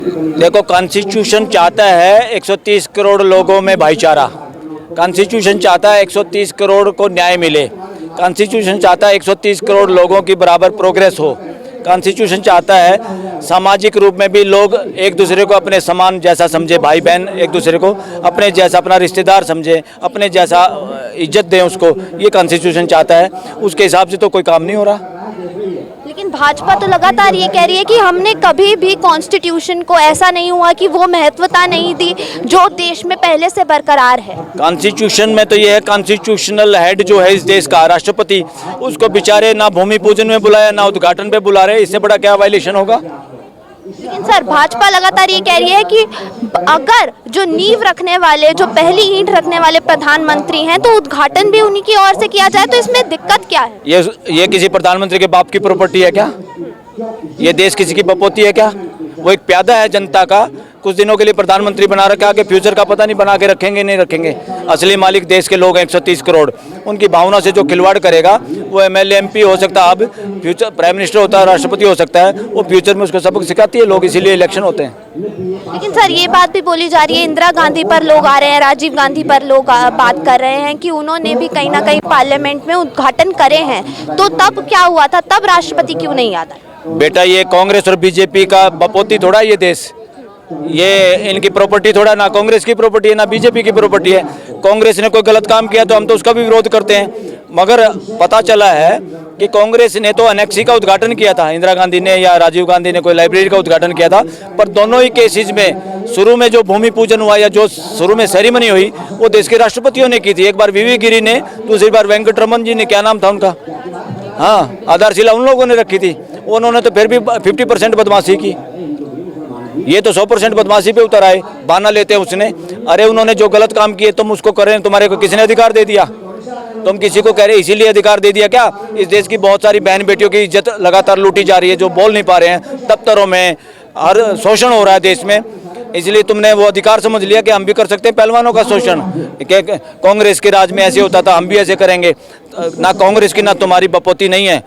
देखो, कॉन्स्टिट्यूशन चाहता है 130 करोड़ लोगों में भाईचारा। कॉन्स्टिट्यूशन चाहता है 130 करोड़ को न्याय मिले। कॉन्स्टिट्यूशन चाहता है 130 करोड़ लोगों की बराबर प्रोग्रेस हो। कॉन्स्टिट्यूशन चाहता है सामाजिक रूप में भी लोग एक दूसरे को अपने समान जैसा समझे, भाई बहन एक दूसरे को अपने जैसा, अपना रिश्तेदार समझे, अपने जैसा इज्जत दें उसको। ये कॉन्स्टिट्यूशन चाहता है। उसके हिसाब से तो कोई काम नहीं हो रहा। लेकिन भाजपा तो लगातार ये कह रही है कि हमने कभी भी कॉन्स्टिट्यूशन को ऐसा नहीं हुआ कि वो महत्वता नहीं दी जो देश में पहले से बरकरार है। कॉन्स्टिट्यूशन में तो ये है, कॉन्स्टिट्यूशनल हेड जो है इस देश का, राष्ट्रपति, उसको बेचारे ना भूमि पूजन में बुलाया ना उद्घाटन पे बुला रहे। इससे बड़ा क्या वायलेशन होगा। लेकिन सर, भाजपा लगातार ये कह रही है कि अगर जो नींव रखने वाले, जो पहली ईंट रखने वाले प्रधानमंत्री हैं, तो उद्घाटन भी उन्हीं की ओर से किया जाए, तो इसमें दिक्कत क्या है? ये किसी प्रधानमंत्री के बाप की प्रॉपर्टी है क्या? ये देश किसी की बपोती है क्या? वो एक प्यादा है जनता का। कुछ दिनों के लिए प्रधानमंत्री बना रखा, आगे फ्यूचर का पता नहीं, बना के रखेंगे नहीं रखेंगे। असली मालिक देश के लोग हैं 130 करोड़। उनकी भावना से जो खिलवाड़ करेगा वो एमएलए एमपी हो सकता है, अब फ्यूचर प्राइम मिनिस्टर होता है, राष्ट्रपति हो सकता है। वो फ्यूचर में उसको सबक सिखाती है लोग, इसीलिए इलेक्शन होते हैं। लेकिन सर, ये बात भी बोली जा रही है, इंदिरा गांधी पर लोग आ रहे हैं, राजीव गांधी पर लोग बात कर रहे हैं कि उन्होंने भी कहीं ना कहीं पार्लियामेंट में उद्घाटन करे हैं। तो तब क्या हुआ था? तब राष्ट्रपति क्यों नहीं आता? बेटा, ये कांग्रेस और बीजेपी का बपोती थोड़ा ये देश, ये इनकी प्रॉपर्टी थोड़ा, ना कांग्रेस की प्रॉपर्टी है ना बीजेपी की प्रॉपर्टी है। कांग्रेस ने कोई गलत काम किया तो हम तो उसका भी विरोध करते हैं, मगर पता चला है कि कांग्रेस ने तो अनेक्सी का उद्घाटन किया था, इंदिरा गांधी ने या राजीव गांधी ने कोई लाइब्रेरी का उद्घाटन किया था। पर दोनों ही केसेज में शुरू में जो भूमि पूजन हुआ या जो शुरू में सेरेमनी हुई वो देश के राष्ट्रपतियों ने की थी। एक बार वीवी गिरी ने, दूसरी बार वेंकटरमन जी ने, क्या नाम था उनका, हाँ, आधारशिला उन लोगों ने रखी थी। उन्होंने तो फिर भी 50% बदमाशी की। ये तो 100% बदमाशी पे उतर आए, बहाना लेते हैं उसने। अरे उन्होंने जो गलत काम किए तुम उसको करें, तुम्हारे को किसने अधिकार दे दिया? तुम किसी को कह रहे इसीलिए अधिकार दे दिया क्या? इस देश की बहुत सारी बहन बेटियों की इज्जत लगातार लूटी जा रही है, जो बोल नहीं पा रहे हैं, दफ्तरों में हर शोषण हो रहा है देश में, इसलिए तुमने वो अधिकार समझ लिया कि हम भी कर सकते हैं पहलवानों का शोषण। कांग्रेस के राज में ऐसे होता था, हम भी ऐसे करेंगे। ना कांग्रेस की ना तुम्हारी बपोती नहीं है,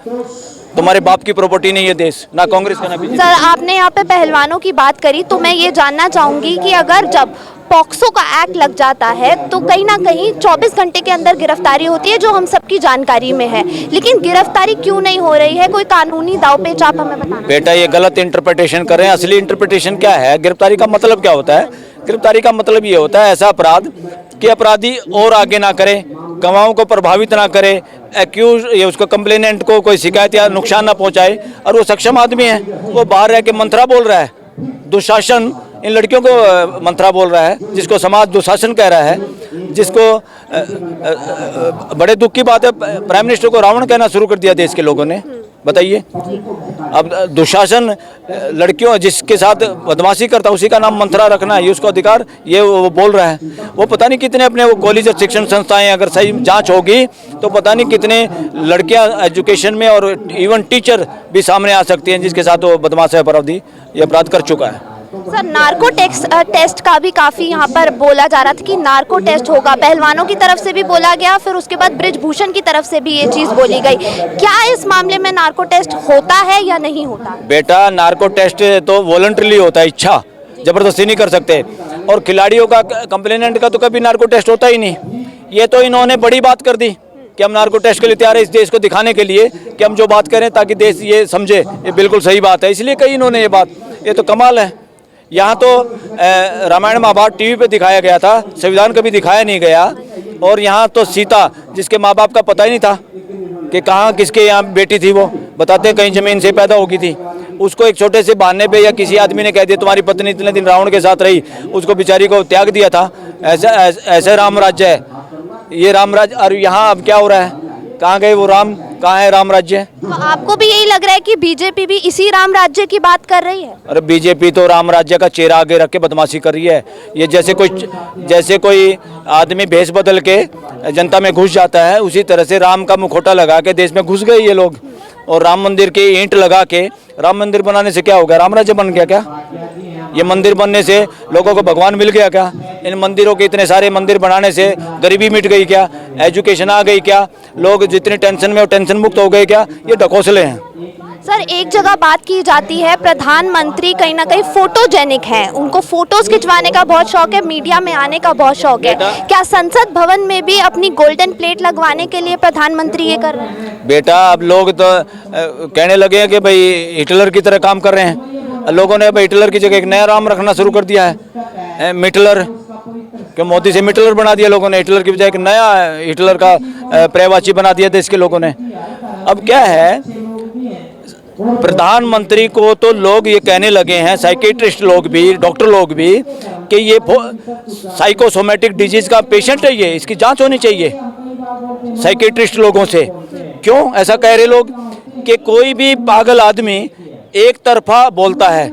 तुम्हारे बाप की प्रॉपर्टी नहीं है देश, ना कांग्रेस का ना बीजेपी। सर, आपने यहाँ पे पहलवानों की बात करी, तो मैं ये जानना चाहूंगी कि अगर जब पॉक्सो का एक्ट लग जाता है तो कहीं ना कहीं 24 घंटे के अंदर गिरफ्तारी होती है, जो हम सबकी जानकारी में है, लेकिन गिरफ्तारी क्यों नहीं हो रही है? कोई कानूनी दांवपेच आप हमें बताना। बेटा, ये गलत इंटरप्रिटेशन कर रहे हैं। असली इंटरप्रिटेशन क्या है? गिरफ्तारी का मतलब क्या होता है? गिरफ्तारी का मतलब ये होता है ऐसा अपराध कि अपराधी और आगे ना करे, गवाहों को प्रभावित ना करे, एक्यूज या उसको कंप्लेनेंट को कोई शिकायत या नुकसान ना पहुंचाए, और वो सक्षम आदमी है, वो बाहर रह के मंत्रा बोल रहा है, दुशासन इन लड़कियों को मंत्रा बोल रहा है, जिसको समाज दुशासन कह रहा है, जिसको बड़े दुख की बात है, प्राइम मिनिस्टर को रावण कहना शुरू कर दिया देश के लोगों ने। बताइए, अब दुशासन लड़कियों जिसके साथ बदमाशी करता उसी का नाम मंत्रा रखना, ये उसको अधिकार, ये वो बोल रहा है। वो पता नहीं कितने अपने वो कॉलेज और शिक्षण संस्थाएं, अगर सही जांच होगी तो पता नहीं कितने लड़कियां एजुकेशन में और इवन टीचर भी सामने आ सकती हैं जिसके साथ वो बदमाश अपराधी ये अपराध कर चुका है। सर, नार्को टेस्ट का भी काफ़ी यहाँ पर बोला जा रहा था कि नार्को टेस्ट होगा, पहलवानों की तरफ से भी बोला गया, फिर उसके बाद बृजभूषण की तरफ से भी ये चीज़ बोली गई। क्या इस मामले में नार्को टेस्ट होता है या नहीं होता? बेटा, नार्को टेस्ट तो वॉलंटरीली होता है, इच्छा, जबरदस्ती नहीं कर सकते। और खिलाड़ियों का, कंप्लेनेंट का तो कभी नार्को टेस्ट होता ही नहीं। ये तो इन्होंने बड़ी बात कर दी कि हम नार्को टेस्ट के लिए तैयार है, इस देश को दिखाने के लिए कि हम जो बात करें ताकि देश ये समझे ये बिल्कुल सही बात है, इसलिए कही इन्होंने ये बात। ये तो कमाल है। यहाँ तो रामायण महाभारत टीवी पे दिखाया गया था, संविधान कभी दिखाया नहीं गया। और यहाँ तो सीता, जिसके माँ बाप का पता ही नहीं था कि कहाँ किसके यहाँ बेटी थी, वो बताते कहीं जमीन से पैदा होगी थी, उसको एक छोटे से बहाने पे या किसी आदमी ने कह दिया तुम्हारी पत्नी इतने दिन रावण के साथ रही, उसको बेचारी को त्याग दिया था। ऐसा राम राज्य है ये, राम राज्य। और यहाँ अब क्या हो रहा है? कहाँ गए वो राम? कहाँ है राम राज्य? तो आपको भी यही लग रहा है कि बीजेपी भी इसी राम राज्य की बात कर रही है? अरे बीजेपी तो राम राज्य का चेहरा आगे रख के बदमाशी कर रही है। ये जैसे कोई आदमी भेष बदल के जनता में घुस जाता है, उसी तरह से राम का मुखौटा लगा के देश में घुस गए ये लोग। और राम मंदिर की ईंट लगा के राम मंदिर बनाने से क्या हो गया? राम राज्य बन गया क्या? ये मंदिर बनने से लोगों को भगवान मिल गया क्या? इन मंदिरों के इतने सारे मंदिर बनाने से गरीबी मिट गई क्या? एजुकेशन आ गई क्या? लोग जितने टेंशन में टेंशन मुक्त हो गए क्या? ये ढकोसले हैं। सर एक जगह बात की जाती है प्रधानमंत्री कहीं ना कहीं फोटोजेनिक हैं, उनको फोटोज खिंचवाने का बहुत शौक है, मीडिया में आने का बहुत शौक है। क्या संसद भवन में भी अपनी गोल्डन प्लेट लगवाने के लिए प्रधानमंत्री ये कर रहे हैं? बेटा अब लोग तो कहने लगे हैं कि भाई हिटलर की तरह काम कर रहे हैं। लोगों ने भाई हिटलर की जगह एक नया नाम रखना शुरू कर दिया है, मिटलर। कि मोदी से मिटलर बना दिया लोगों ने, हिटलर की बजाय एक नया हिटलर का पर्यायवाची बना दिया देश के लोगों ने। अब क्या है, प्रधानमंत्री को तो लोग ये कहने लगे हैं, साइकेट्रिस्ट लोग भी, डॉक्टर लोग भी, कि ये साइकोसोमेटिक डिजीज का पेशेंट है, ये इसकी जांच होनी चाहिए साइकेट्रिस्ट लोगों से। क्यों ऐसा कह रहे लोग? कि कोई भी पागल आदमी एक तरफा बोलता है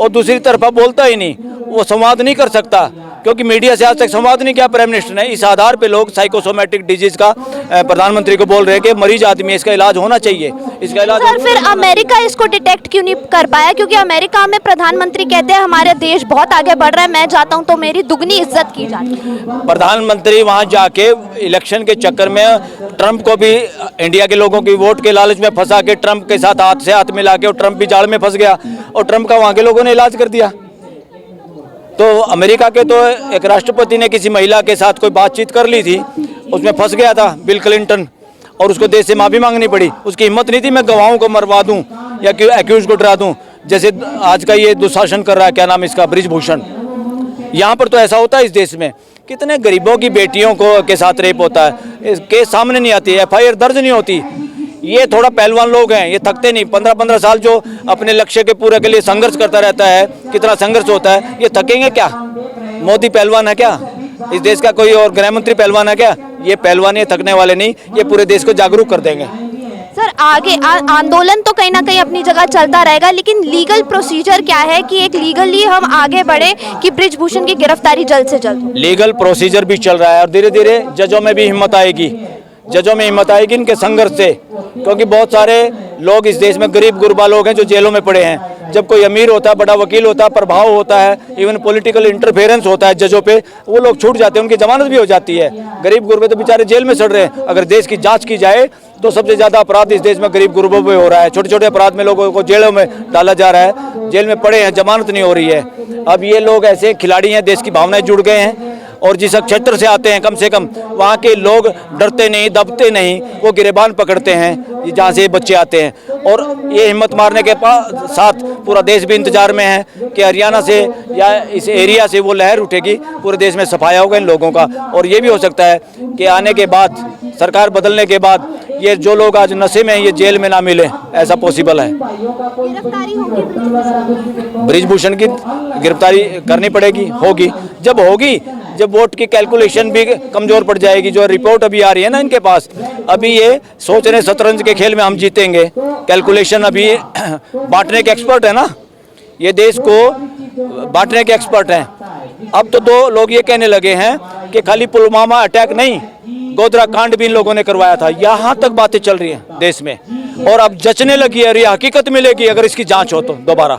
और दूसरी तरफा बोलता ही नहीं, वो संवाद नहीं कर सकता, क्योंकि मीडिया से आज तक संवाद नहीं किया प्राइम मिनिस्टर ने। इस आधार पे लोग साइकोसोमेटिक डिजीज का प्रधानमंत्री को बोल रहे हैं कि मरीज आदमी है, इसका इलाज होना चाहिए, इसका इलाज। सर फिर अमेरिका इसको डिटेक्ट क्यों नहीं कर पाया? क्योंकि अमेरिका में प्रधानमंत्री कहते हैं हमारे देश बहुत आगे बढ़ रहा है, मैं जाता हूं तो मेरी दुगनी इज्जत की जाती है। प्रधानमंत्री वहां जाके इलेक्शन के चक्कर में ट्रंप को भी इंडिया के लोगों की वोट के लालच में फंसा के ट्रंप के साथ हाथ से हाथ मिला के, और ट्रंप भी जाल में फंस गया और ट्रंप का वहां के लोगों ने इलाज कर दिया। तो अमेरिका के तो एक राष्ट्रपति ने किसी महिला के साथ कोई बातचीत कर ली थी, उसमें फंस गया था बिल क्लिंटन, और उसको देश से माफी मांगनी पड़ी। उसकी हिम्मत नहीं थी मैं गवाहों को मरवा दूं या एक्यूज को डरा दूं, जैसे आज का ये दुशासन कर रहा है, क्या नाम इसका, बृजभूषण। यहाँ पर तो ऐसा होता है इस देश में, कितने गरीबों की बेटियों को के साथ रेप होता है, केस सामने नहीं आती, FIR दर्ज नहीं होती। ये थोड़ा पहलवान लोग हैं, ये थकते नहीं। 15-15 साल जो अपने लक्ष्य के पूरे के लिए संघर्ष करता रहता है, कितना संघर्ष होता है, ये थकेंगे क्या? मोदी पहलवान है क्या? इस देश का कोई और गृह मंत्री पहलवान है क्या? ये पहलवान ये थकने वाले नहीं, ये पूरे देश को जागरूक कर देंगे। सर आगे आंदोलन तो कहीं ना कहीं अपनी जगह चलता रहेगा, लेकिन लीगल प्रोसीजर क्या है कि एक लीगली हम आगे बढ़े कि बृजभूषण की गिरफ्तारी जल्द से जल्द हो? लीगल प्रोसीजर भी चल रहा है और धीरे धीरे जजों में भी हिम्मत आएगी, जजों में हिम्मत आएगी इनके संघर्ष से, क्योंकि बहुत सारे लोग इस देश में गरीब गुरबा लोग हैं जो जेलों में पड़े हैं। जब कोई अमीर होता है, बड़ा वकील होता है, प्रभाव होता है, इवन पॉलिटिकल इंटरफेरेंस होता है जजों पे, वो लोग छूट जाते हैं, उनकी जमानत भी हो जाती है। गरीब गुरबे तो बेचारे जेल में सड़ रहे हैं। अगर देश की जांच की जाए तो सबसे ज्यादा अपराध इस देश में गरीब गुरबों पे हो रहा है। छोटे छोटे अपराध में लोगों को जेलों में डाला जा रहा है, जेल में पड़े हैं, जमानत नहीं हो रही है। अब ये लोग ऐसे खिलाड़ी हैं, देश की भावनाएं जुड़ गए हैं, और जिस क्षेत्र से आते हैं कम से कम वहाँ के लोग डरते नहीं, दबते नहीं, वो गिरेबान पकड़ते हैं जहाँ से बच्चे आते हैं। और ये हिम्मत मारने के साथ पूरा देश भी इंतजार में है कि हरियाणा से या इस एरिया से वो लहर उठेगी, पूरे देश में सफाया होगा इन लोगों का। और ये भी हो सकता है कि आने के बाद, सरकार बदलने के बाद, ये जो लोग आज नशे में हैं ये जेल में ना मिले, ऐसा पॉसिबल है। गिरफ्तारी होगी बृजभूषण की गिरफ्तारी करनी पड़ेगी, होगी। जब होगी, जब वोट की कैलकुलेशन भी कमजोर पड़ जाएगी। जो रिपोर्ट अभी आ रही है ना इनके पास, अभी ये सोच रहे शतरंज के खेल में हम जीतेंगे, कैलकुलेशन अभी बांटने के एक्सपर्ट है ना, ये देश को बांटने के एक्सपर्ट हैं। अब तो लोग ये कहने लगे हैं कि खाली पुलवामा अटैक नहीं, गोधरा कांड भी इन लोगों ने करवाया था। यहाँ तक बातें चल रही हैं देश में, और अब जचने लगी है, ये हकीकत मिलेगी अगर इसकी जांच हो तो दोबारा।